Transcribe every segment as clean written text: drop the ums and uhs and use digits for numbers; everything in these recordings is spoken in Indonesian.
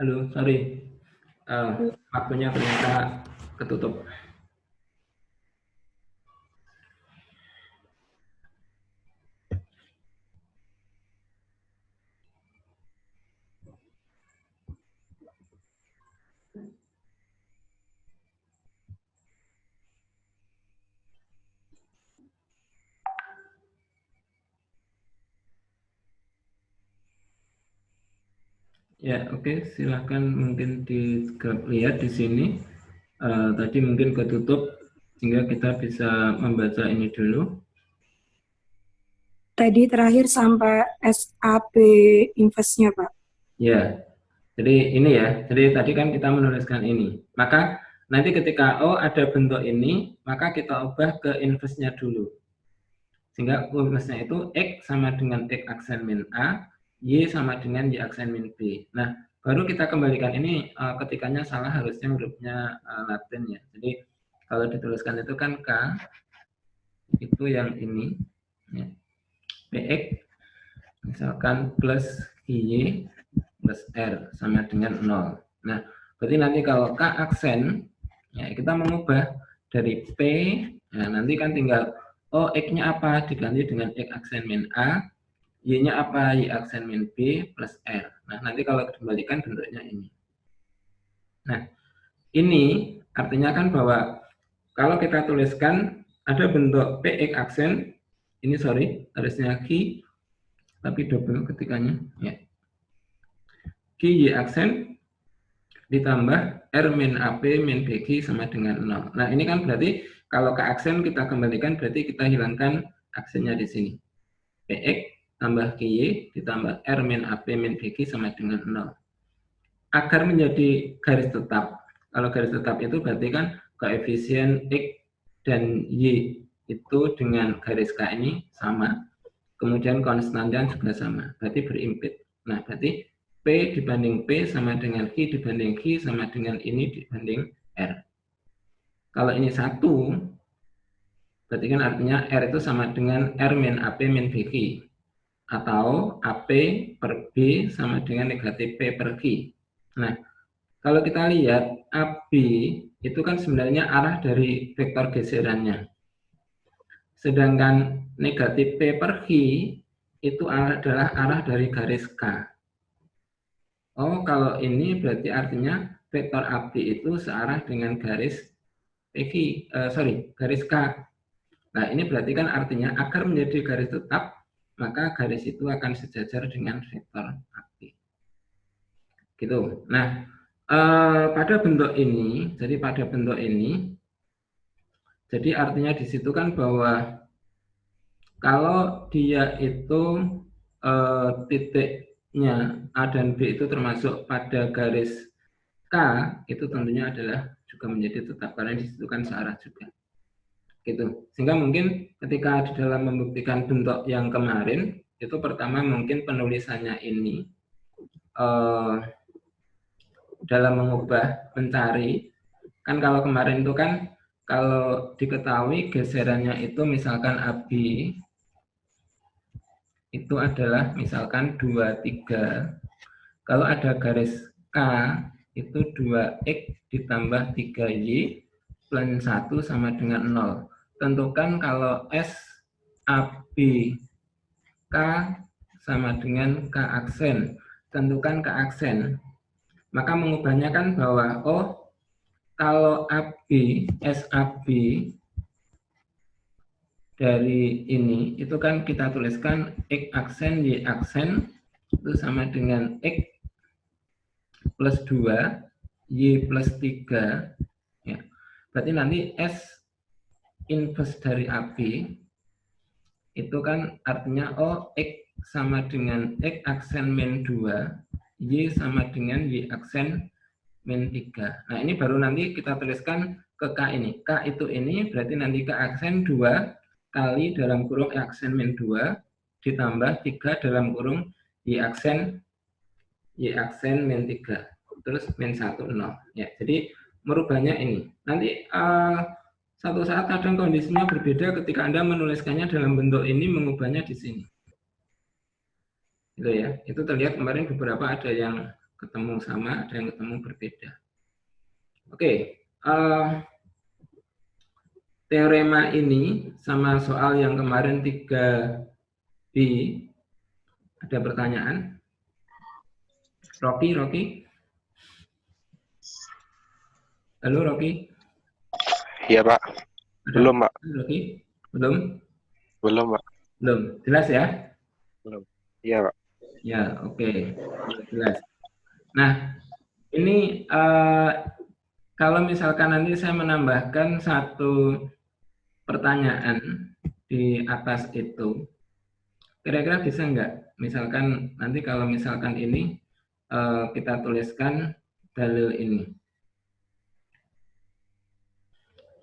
Halo, sorry. Waktunya ternyata ketutup. Ya, oke, silahkan mungkin dilihat di sini. Tadi mungkin ketutup, sehingga kita bisa membaca ini dulu. Tadi terakhir sampai SAP investnya, Pak. Ya, jadi ini ya. Jadi tadi kan kita menuliskan ini. Maka nanti ketika ada bentuk ini, maka kita ubah ke inverse-nya dulu. Sehingga inverse-nya itu X sama dengan X aksen min A, Y sama dengan Y aksen min B. Nah, baru kita kembalikan ini ketikanya salah, harusnya hurufnya Latin ya. Jadi kalau dituliskan itu kan K, itu yang ini, ya. PX, misalkan plus Y plus R sama dengan 0. Nah, berarti nanti kalau K aksen, ya kita mengubah dari P, nah nanti kan tinggal X-nya apa, diganti dengan X aksen min A, Y-nya apa, Y aksen min B plus R. Nah, nanti kalau dikembalikan bentuknya ini. Nah, ini artinya kan bahwa kalau kita tuliskan ada bentuk PX aksen, ini sorry, harusnya Q, tapi double ketikanya, ya. Q Y aksen ditambah R min AP min BQ sama dengan 0. Nah, ini kan berarti kalau ke aksen kita kembalikan, berarti kita hilangkan aksennya di sini. PX tambah QY ditambah R min AP min BQ sama dengan 0. Agar menjadi garis tetap, kalau garis tetap itu berarti kan koefisien X dan Y itu dengan garis K ini sama, kemudian konstannya juga sama, berarti berimpit. Nah, berarti P dibanding P sama dengan Q dibanding Q sama dengan ini dibanding R. Kalau ini 1, berarti kan artinya R itu sama dengan R min AP min BQ. Atau AP per B sama dengan negatif P per Q. Nah, kalau kita lihat AB itu kan sebenarnya arah dari vektor geserannya. Sedangkan negatif P per Q itu adalah arah dari garis K. Kalau ini berarti artinya vektor AB itu searah dengan garis garis K. Nah, ini berarti kan artinya agar menjadi garis tetap, maka garis itu akan sejajar dengan vektor AB. Gitu. Nah, pada bentuk ini, jadi artinya di situ kan bahwa kalau dia itu titiknya A dan B itu termasuk pada garis K, itu tentunya adalah juga menjadi tetap karena di situ kan searah juga. Gitu. Sehingga mungkin ketika di dalam membuktikan bentuk yang kemarin, itu pertama mungkin penulisannya ini dalam mengubah mencari, kan kalau kemarin itu kan kalau diketahui geserannya itu misalkan AB itu adalah misalkan 23. Kalau ada garis K itu 2X ditambah 3Y plus 1 sama dengan 0. Tentukan kalau SAB K sama dengan K aksen. Tentukan K aksen. Maka mengubahnya kan bahwa kalau AB, SAB dari ini itu kan kita tuliskan X aksen Y aksen itu sama dengan X plus 2 Y plus 3 ya. Berarti nanti S inverse dari AB itu kan artinya X sama dengan X aksen min 2 Y sama dengan Y aksen min 3. Nah, ini baru nanti kita tuliskan ke K ini. K itu ini berarti nanti K aksen 2 kali dalam kurung Y aksen min 2 ditambah 3 dalam kurung Y aksen min 3. Terus min 1, 0. Ya, jadi merubahnya ini. Nanti satu saat kadang kondisinya berbeda ketika Anda menuliskannya dalam bentuk ini, mengubahnya di sini. Gitu ya. Itu terlihat kemarin beberapa ada yang ketemu sama, ada yang ketemu berbeda. Oke, teorema ini sama soal yang kemarin 3B, ada pertanyaan? Rocky? Halo Rocky? Iya, Pak. Ada Belum, Pak. Rocky? Belum? Belum, Pak. Belum. Jelas ya? Belum. Iya, Pak. Ya, oke. Jelas. Nah, ini kalau misalkan nanti saya menambahkan satu pertanyaan di atas itu, kira-kira bisa nggak? Misalkan nanti kalau misalkan ini kita tuliskan dalil ini,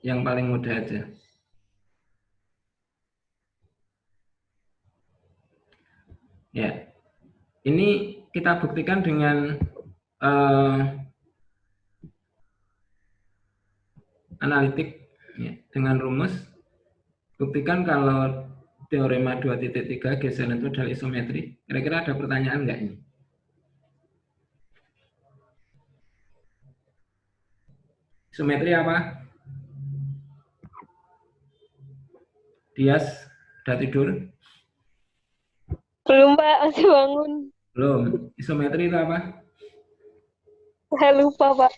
yang paling mudah aja. Ya, ini kita buktikan dengan analitik, ya, dengan rumus. Buktikan kalau teorema 2.3 geseran itu adalah isometri. Kira-kira ada pertanyaan nggak ini? Isometri apa? Dias, udah tidur? Belum, Pak. Masih bangun. Belum. Isometri itu apa? Saya lupa, Pak.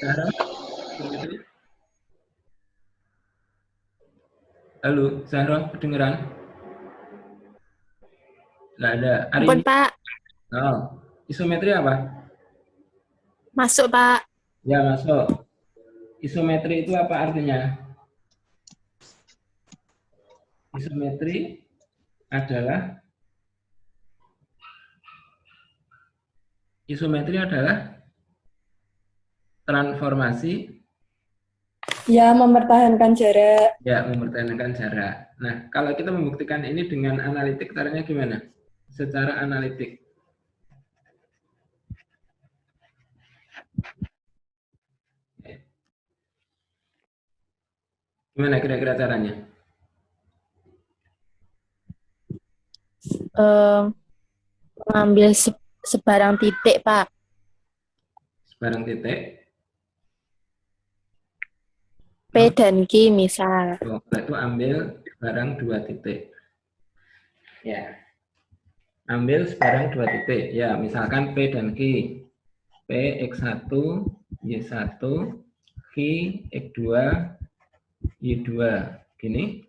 Sarah, isometri? Halo, Zahra, kedengeran? Nggak ada. Ampun, Pak. Oh, isometri apa? Masuk, Pak. Ya, masuk. Isometri itu apa artinya? Isometri adalah transformasi, Ya, mempertahankan jarak. ya, mempertahankan jarak. Nah, kalau kita membuktikan ini dengan analitik, caranya gimana? Secara analitik. Gimana kira-kira caranya? Mengambil sebarang titik, Pak. Sebarang titik. P dan Q misal. Oh, itu ambil sebarang 2 titik. Ya. Ambil sebarang 2 titik. Ya, misalkan P dan Q. P X1, Y1, Q X2, Y2. Gini.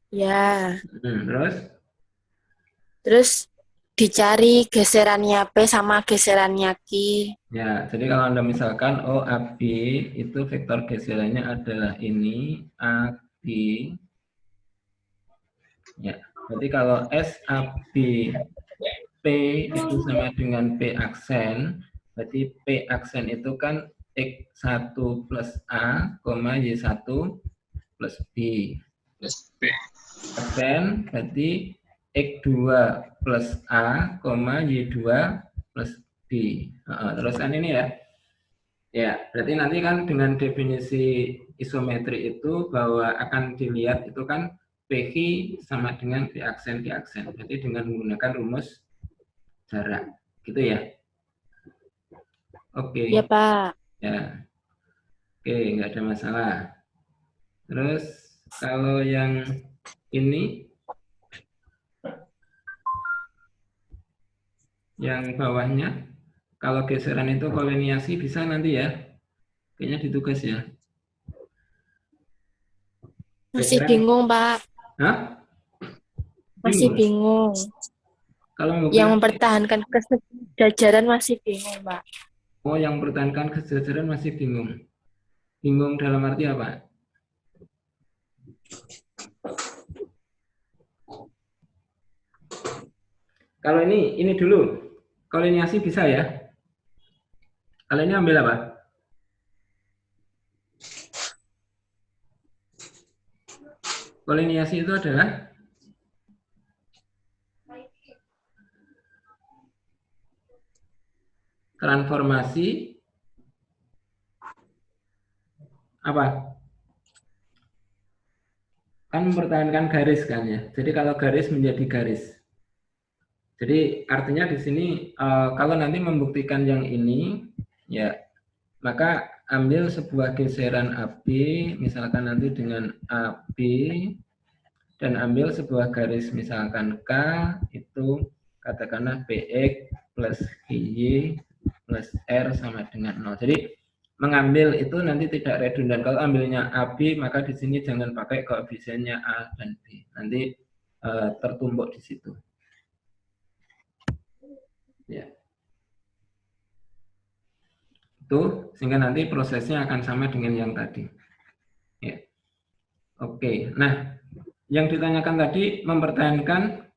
Ya. Terus dicari geserannya P sama geserannya Q. ya, jadi kalau Anda misalkan OAB itu vektor geserannya adalah ini AB. Ya, berarti kalau SAB P itu sama dengan P aksen, berarti P aksen itu kan X1 plus A, Y1 plus B. Aksen berarti X2 plus A, Y2 plus B. Teruskan ini ya. Ya, berarti nanti kan dengan definisi isometri itu bahwa akan dilihat itu kan PQ sama dengan P aksen. Berarti dengan menggunakan rumus jarak. Gitu ya. Oke. Ya, Pak. Ya. Oke, nggak ada masalah. Terus kalau yang ini, yang bawahnya, kalau geseran itu koliniasi bisa nanti ya. Kayaknya di tugas ya. Masih Geseran. bingung, Pak. Hah? Masih bingung. Kalau yang mempertahankan kesejajaran masih bingung, Pak. Oh, yang mempertahankan kesejajaran masih bingung. Bingung dalam arti apa? Kalau ini dulu. Koliniasi bisa ya? Kalau ini ambil apa? Koliniasi itu adalah transformasi apa? Kan mempertahankan garis kan ya. Jadi kalau garis menjadi garis. Jadi artinya di sini kalau nanti membuktikan yang ini, ya maka ambil sebuah geseran AB, misalkan nanti dengan AB, dan ambil sebuah garis misalkan K, itu katakanlah BX plus GY plus R sama dengan 0. Jadi mengambil itu nanti tidak redundan. Kalau ambilnya AB, maka di sini jangan pakai koefisiennya A dan B. Nanti tertumpuk di situ. Ya. Itu sehingga nanti prosesnya akan sama dengan yang tadi. Ya. Oke. Nah, yang ditanyakan tadi mempertahankan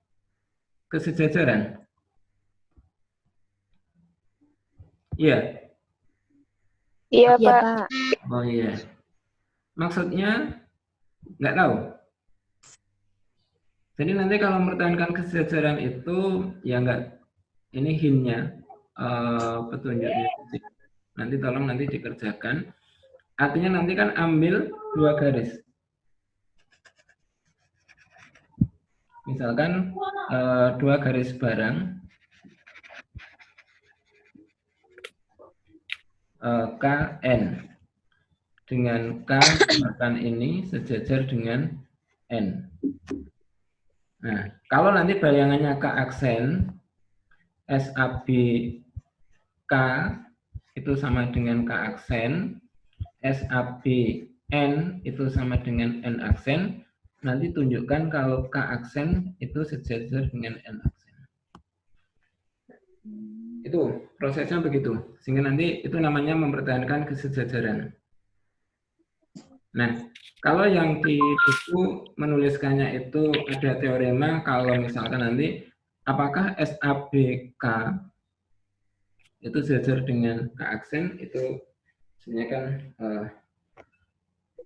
kesejajaran. Iya. Iya, Iya, Pak. Pak. Oh iya. Maksudnya nggak tahu. Jadi nanti kalau mempertahankan kesejajaran itu ya nggak, ini hintnya, petunjuknya. Nanti tolong nanti dikerjakan. Artinya nanti kan ambil dua garis. Misalkan dua garis barang KN dengan K bahkan ini sejajar dengan N. Nah, kalau nanti bayangannya K aksen SAB K itu sama dengan K aksen, SAB N itu sama dengan N aksen, nanti tunjukkan kalau K aksen itu sejajar dengan N aksen. Itu prosesnya begitu, sehingga nanti itu namanya mempertahankan kesejajaran. Nah, kalau yang di buku menuliskannya itu ada teorema kalau misalkan nanti apakah SABK itu sejajar dengan K aksen, itu sebenarnya kan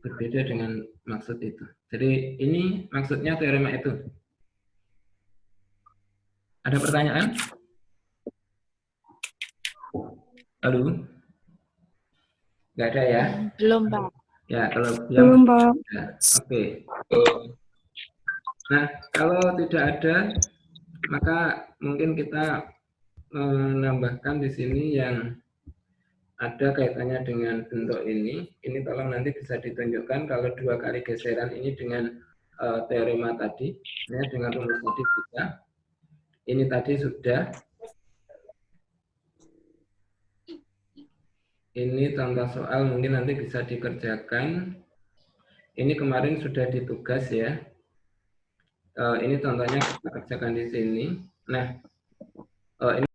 berbeda dengan maksud itu. Jadi ini maksudnya teorema itu. Ada pertanyaan? Halo? Nggak ada ya? Belum, Pak. Ya, kalau Belum, Pak. ya, oke. Nah, kalau tidak ada, maka mungkin kita menambahkan di sini yang ada kaitannya dengan bentuk ini. Ini tolong nanti bisa ditunjukkan kalau dua kali geseran ini dengan teorema tadi, ya, dengan rumus tadi bisa. Ini tadi sudah. Ini contoh soal mungkin nanti bisa dikerjakan. Ini kemarin sudah ditugas ya. Ini contohnya kita kerjakan di sini. Nah, ini